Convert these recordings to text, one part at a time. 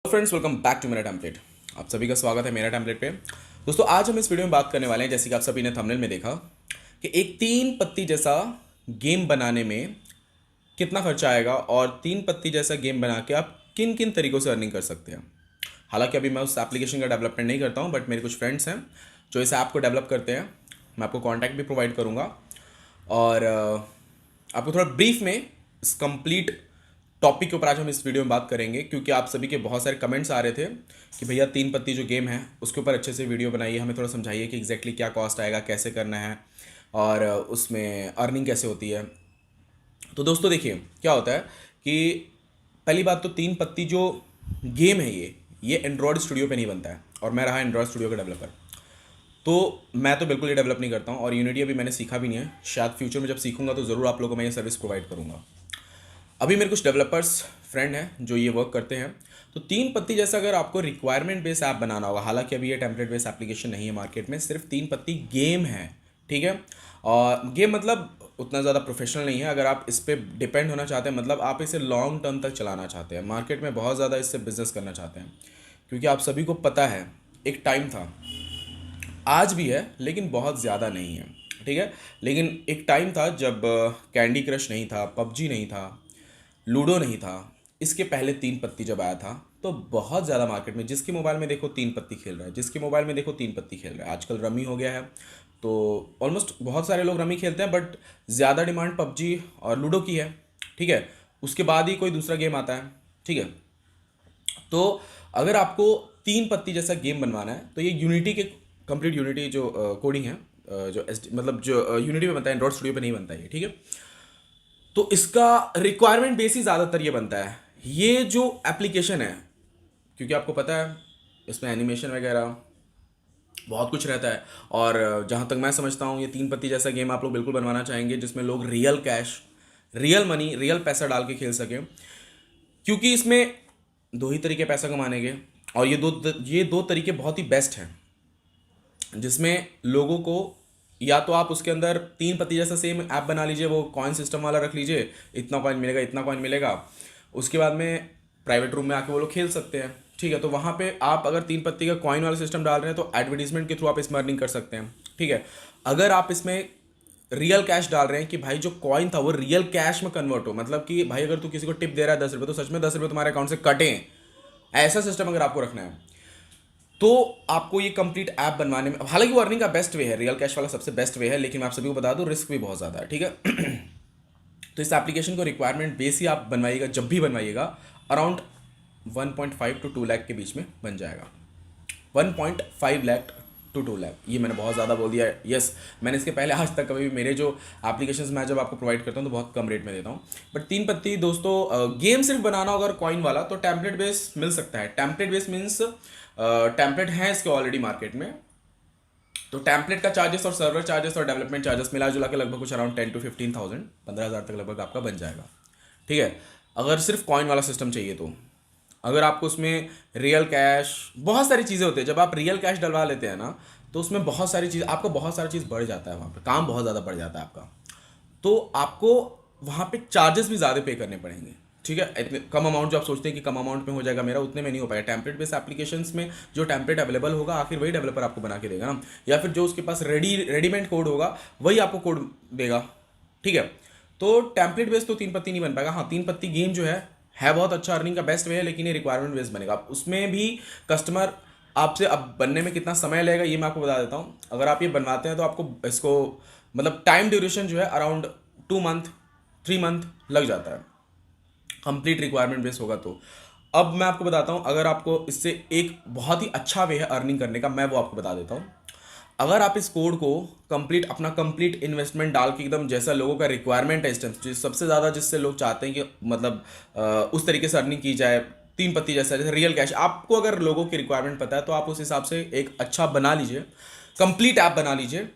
Friends, welcome back to मेरा template. आप सभी का स्वागत है मेरा टेम्पलेट पे। दोस्तों, आज हम इस वीडियो में बात करने वाले हैं, जैसे कि आप सभी ने थंबनेल में देखा, कि एक तीन पत्ती जैसा गेम बनाने में कितना खर्चा आएगा और तीन पत्ती जैसा गेम बना के आप किन किन तरीकों से अर्निंग कर सकते हैं। हालांकि अभी मैं उस एप्लीकेशन का डेवलपमेंट नहीं करता हूं, बट मेरे कुछ फ्रेंड्स हैं जो इस ऐप को डेवलप करते हैं। मैं आपको कॉन्टैक्ट भी प्रोवाइड करूँगा और आपको थोड़ा ब्रीफ में इस कंप्लीट टॉपिक के ऊपर आज हम इस वीडियो में बात करेंगे, क्योंकि आप सभी के बहुत सारे कमेंट्स आ रहे थे कि भैया तीन पत्ती जो गेम है उसके ऊपर अच्छे से वीडियो बनाइए, हमें थोड़ा समझाइए कि एग्जैक्टली क्या कॉस्ट आएगा, कैसे करना है और उसमें अर्निंग कैसे होती है। तो दोस्तों देखिए, क्या होता है कि पहली बात तो तीन पत्ती जो गेम है ये एंड्रॉयड स्टूडियो पे नहीं बनता है, और मैं रहा एंड्रॉयड स्टूडियो का डेवलपर, तो मैं तो बिल्कुल ये डेवलप नहीं करता हूँ और यूनिटी अभी मैंने सीखा भी नहीं है। शायद फ्यूचर में जब सीखूंगा तो ज़रूर आप लोगों को मैं ये सर्विस प्रोवाइड करूँगा। अभी मेरे कुछ डेवलपर्स फ्रेंड हैं जो ये वर्क करते हैं। तो तीन पत्ती जैसा अगर आपको रिक्वायरमेंट बेस ऐप बनाना होगा, हालांकि अभी ये टेम्पलेट बेस एप्लीकेशन नहीं है मार्केट में, सिर्फ तीन पत्ती गेम है, ठीक है। और गेम मतलब उतना ज़्यादा प्रोफेशनल नहीं है। अगर आप इस पर डिपेंड होना चाहते हैं, मतलब आप इसे लॉन्ग टर्म तक चलाना चाहते हैं, मार्केट में बहुत ज़्यादा इससे बिजनेस करना चाहते हैं, क्योंकि आप सभी को पता है एक टाइम था, आज भी है लेकिन बहुत ज़्यादा नहीं है, ठीक है। लेकिन एक टाइम था जब कैंडी क्रश नहीं था, पबजी नहीं था, लूडो नहीं था, इसके पहले तीन पत्ती जब आया था तो बहुत ज़्यादा मार्केट में जिसके मोबाइल में देखो तीन पत्ती खेल रहा है, जिसके मोबाइल में देखो तीन पत्ती खेल रहा है। आजकल रमी हो गया है, तो ऑलमोस्ट बहुत सारे लोग रमी खेलते हैं, बट ज़्यादा डिमांड पबजी और लूडो की है, ठीक है। उसके बाद ही कोई दूसरा गेम आता है, ठीक है। तो अगर आपको तीन पत्ती जैसा गेम बनवाना है तो ये यूनिटी के कंप्लीट यूनिटी जो कोडिंग है, जो मतलब जो यूनिटी में बनता है, एंड्रॉइड स्टूडियो पे नहीं बनता है, ठीक है। तो इसका रिक्वायरमेंट बेस ही ज़्यादातर ये बनता है, ये जो एप्लीकेशन है, क्योंकि आपको पता है इसमें एनिमेशन वगैरह बहुत कुछ रहता है। और जहाँ तक मैं समझता हूँ, ये तीन पत्ती जैसा गेम आप लोग बिल्कुल बनवाना चाहेंगे जिसमें लोग real cash, real money, real पैसा डाल के खेल सकें, क्योंकि इसमें दो ही तरीके पैसा कमाने के, और ये दो तरीके बहुत ही बेस्ट हैं, जिसमें लोगों को, या तो आप उसके अंदर तीन पत्ती जैसा सेम ऐप बना लीजिए, वो कॉइन सिस्टम वाला रख लीजिए, इतना कॉइन मिलेगा इतना कॉइन मिलेगा, उसके बाद में प्राइवेट रूम में आके वो लोग खेल सकते हैं, ठीक है। तो वहाँ पे आप अगर तीन पत्ती का कॉइन वाला सिस्टम डाल रहे हैं तो एडवर्टीजमेंट के थ्रू आप इसमें अर्निंग कर सकते हैं, ठीक है। अगर आप इसमें रियल कैश डाल रहे हैं कि भाई जो कॉइन था वो रियल कैश में कन्वर्ट हो, मतलब कि भाई अगर तू किसी को टिप दे रहा है 10 रुपये तो सच में 10 रुपये तुम्हारे अकाउंट से कटें, ऐसा सिस्टम अगर आपको रखना है तो आपको ये कंप्लीट ऐप बनवाने में, हालांकि वो अर्निंग का बेस्ट वे है, रियल कैश वाला सबसे बेस्ट वे है, लेकिन मैं आप सभी को बता दूं रिस्क भी बहुत ज़्यादा है, ठीक है। तो इस एप्लीकेशन को रिक्वायरमेंट बेस ही आप बनवाइएगा, जब भी बनवाइएगा अराउंड 1.5 to 2 लाख के बीच में बन जाएगा। 1.5 लाख टू 2 लाख, ये मैंने बहुत ज़्यादा बोल दिया है। यस, मैंने इसके पहले आज तक कभी भी मेरे जो एप्लीकेशंस मैं जब आपको प्रोवाइड करता हूँ तो बहुत कम रेट में देता हूँ। बट तीन पत्ती दोस्तों, गेम सिर्फ बनाना होगा, अगर कॉइन वाला तो टेम्पलेट बेस मिल सकता है। टेम्पलेट बेस मीन्स टेम्पलेट हैं इसके ऑलरेडी मार्केट में, तो टेम्पलेट का चार्जेस और सर्वर चार्जेस और डेवलपमेंट चार्जेस मिला जुला के लगभग कुछ अराउंड 10 to 15,000, 15,000 तक लगभग आपका बन जाएगा, ठीक है। अगर सिर्फ कॉइन वाला सिस्टम चाहिए तो, अगर आपको उसमें रियल कैश, बहुत सारी चीज़ें होती है, जब आप रियल कैश डलवा लेते हैं ना तो उसमें बहुत सारी चीज़, आपका बहुत सारी चीज़ बढ़ जाता है, वहाँ पे काम बहुत ज़्यादा बढ़ जाता है आपका, तो आपको वहाँ पे चार्जेस भी ज़्यादा पे करने पड़ेंगे, ठीक है। इतने कम अमाउंट जो आप सोचते हैं कि कम अमाउंट में हो जाएगा मेरा, उतने में नहीं हो पाएगा। टेम्पलेट बेस्ड एप्लीकेशंस में जो टेम्पलेट अवेलेबल होगा आखिर वही डेवलपर आपको बना के देगा ना, या फिर जो उसके पास रेडीमेड कोड होगा वही आपको कोड देगा, ठीक है। तो टेम्पलेट बेस्ड तो तीन पत्ती नहीं बन पाएगा। हाँ, तीन पत्ती गेम जो है बहुत अच्छा अर्निंग का बेस्ट वे है, लेकिन ये रिक्वायरमेंट बेस्ड बनेगा। उसमें भी कस्टमर आपसे, अब बनने में कितना समय लगेगा ये मैं आपको बता देता हूँ। अगर आप ये बनवाते हैं तो आपको इसको मतलब टाइम ड्यूरेशन जो है अराउंड 2 मंथ 3 मंथ लग जाता है, कंप्लीट रिक्वायरमेंट बेस होगा तो। अब मैं आपको बताता हूँ, अगर आपको इससे एक बहुत ही अच्छा वे है अर्निंग करने का, मैं वो आपको बता देता हूँ। अगर आप इस कोड को कंप्लीट अपना कंप्लीट इन्वेस्टमेंट डाल के एकदम जैसा लोगों का रिक्वायरमेंट है इस टाइम, सबसे ज़्यादा जिससे लोग चाहते हैं कि मतलब उस तरीके से अर्निंग की जाए, तीन पत्ती जैसा, जैसे रियल कैश, आपको अगर लोगों की रिक्वायरमेंट पता है तो आप उस हिसाब से एक अच्छा बना लीजिए, कंप्लीट ऐप बना लीजिए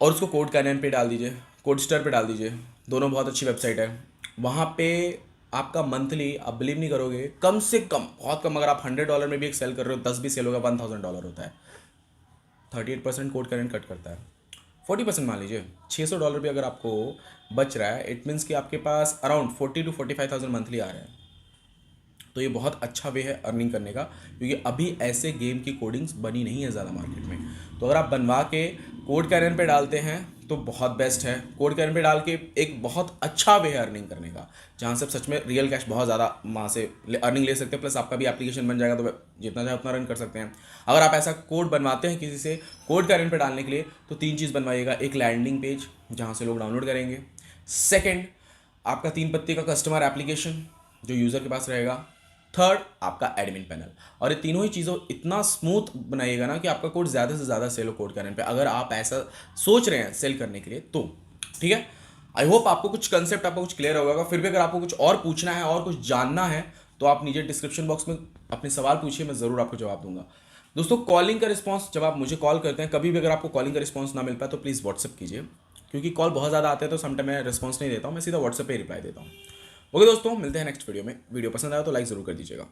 और उसको कोड कैनन पे डाल दीजिए, कोड स्टर पे डाल दीजिए। दोनों बहुत अच्छी वेबसाइट है। वहाँ पे आपका मंथली, आप बिलीव नहीं करोगे, कम से कम, बहुत कम, अगर आप $100 में भी एक सेल कर रहे हो, 10 भी सेल होगा, $1,000 होता है। 38% कोड करंट कट करता है, 40% मान लीजिए, $600 भी अगर आपको बच रहा है, इट मीन्स कि आपके पास अराउंड 40 to 45,000 मंथली आ रहे हैं। तो ये बहुत अच्छा वे है अर्निंग करने का, क्योंकि अभी ऐसे गेम की कोडिंग्स बनी नहीं है ज़्यादा मार्केट में। तो अगर आप बनवा के कोड कैरियर पे डालते हैं तो बहुत बेस्ट है। कोड कैरियर पे डाल के एक बहुत अच्छा वे है अर्निंग करने का, जहाँ से आप सच में रियल कैश बहुत ज़्यादा वहाँ से अर्निंग ले सकते हैं, प्लस आपका भी एप्लीकेशन बन जाएगा, तो जितना चाहे उतना रन कर सकते हैं। अगर आप ऐसा कोड बनवाते हैं किसी से कोड कैरियर पे डालने के लिए, तो 3 चीज़ बनवाइएगा। एक लैंडिंग पेज जहाँ से लोग डाउनलोड करेंगे, सेकेंड आपका 3 पत्ती का कस्टमर एप्लीकेशन जो यूज़र के पास रहेगा, थर्ड आपका एडमिन पैनल। और ये तीनों ही चीज़ों इतना स्मूथ बनाइएगा ना कि आपका कोड ज़्यादा से ज़्यादा सेल हो कोड करने पे, अगर आप ऐसा सोच रहे हैं सेल करने के लिए तो। ठीक है, आई होप आपको कुछ कंसेप्ट आपको कुछ क्लियर होगा। फिर भी अगर आपको कुछ और पूछना है और कुछ जानना है तो आप नीचे डिस्क्रिप्शन बॉक्स में अपने सवाल पूछिए, मैं ज़रूर आपको जवाब दूंगा। दोस्तों, कॉलिंग का रिस्पॉन्स जब आप मुझे कॉल करते हैं, कभी भी अगर आपको कॉलिंग का रिस्पॉन्स ना मिल पाए तो प्लीज़ व्हाट्सअप कीजिए, क्योंकि कॉल बहुत ज़्यादा आते हैं तो समटाइम मैं रिस्पॉन्स नहीं देता हूँ, मैं सीधा व्हाट्सएप पे रिप्लाई देता हूँ। ओके दोस्तों, मिलते हैं नेक्स्ट वीडियो में। वीडियो पसंद आया तो लाइक ज़रूर कर दीजिएगा।